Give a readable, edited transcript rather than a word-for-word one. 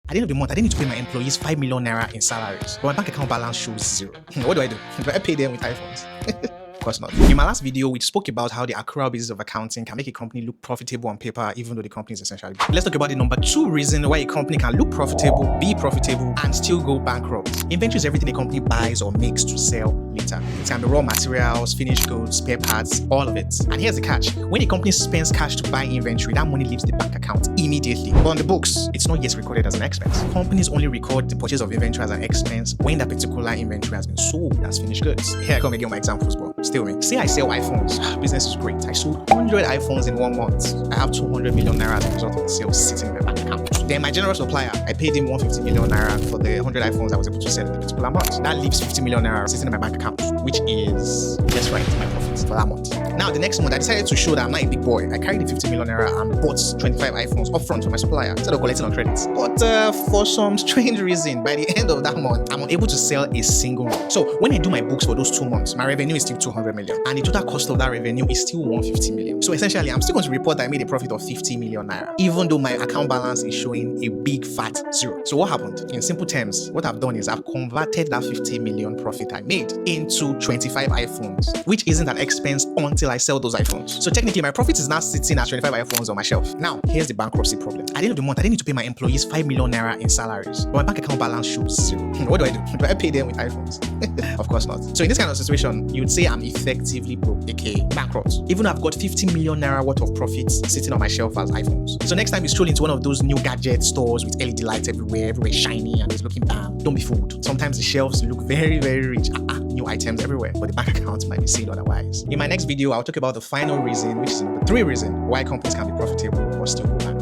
At the end of the month, I didn't need to pay my employees 5 million naira in salaries, but my bank account balance shows 0. What do? Do I pay them with iPhones? Of course not. In my last video, we spoke about how the accrual basis of accounting can make a company look profitable on paper, even though the company is essentially broke. Let's talk about the number 2 reason why a company can look profitable, be profitable, and still go bankrupt. Inventory is everything a company buys or makes to sell later. It can be raw materials, finished goods, spare parts, all of it. And here's the catch. When a company spends cash to buy inventory, that money leaves the bank account immediately. But on the books, it's not yet recorded as an expense. Companies only record the purchase of inventory as an expense when that particular inventory has been sold as finished goods. Here I come again with my examples, but stay with me. Say I sell iPhones. Business is great. I sold 100 iPhones in 1 month. I have 200 million naira as a result of the sales sitting in my bank account. Then my general supplier, I paid him 150 million naira for the 100 iPhones I was able to sell in the particular month. That leaves 50 million naira sitting in my bank account, which is, guess right, my profits for that month. Now, the next month, I decided to show that I'm not a big boy. I carried the 50 million naira and bought 25 iPhones upfront from my supplier instead of collecting on credits. But for some strange reason, by the end of that month, I'm unable to sell a single one. So when I do my books for those 2 months, my revenue is still 200 million, and the total cost of that revenue is still 150 million. So essentially, I'm still going to report that I made a profit of 50 million naira, even though my account balance is showing a big fat 0. So what happened? In simple terms, what I've done is I've converted that 50 million profit I made into 25 iPhones, which isn't an expense until I sell those iPhones. So technically, my profit is now sitting at 25 iPhones on my shelf. Now, here's the bankruptcy problem. At the end of the month, I didn't need to pay my employees 5 million naira in salaries, but my bank account balance shows 0. What do? Do I pay them with iPhones? Of course not. So in this kind of situation, you'd say I'm effectively broke, aka bankrupt, even though I've got 50 million naira worth of profits sitting on my shelf as iPhones. So next time you stroll into one of those new gadget stores with LED lights everywhere shiny and it's looking bam, don't be fooled. Sometimes the shelves look very, very rich. New items everywhere, but the bank account might be saying otherwise. In my next video, I'll talk about the final reason, which is the number 3 reason why companies can be profitable or still go bankrupt.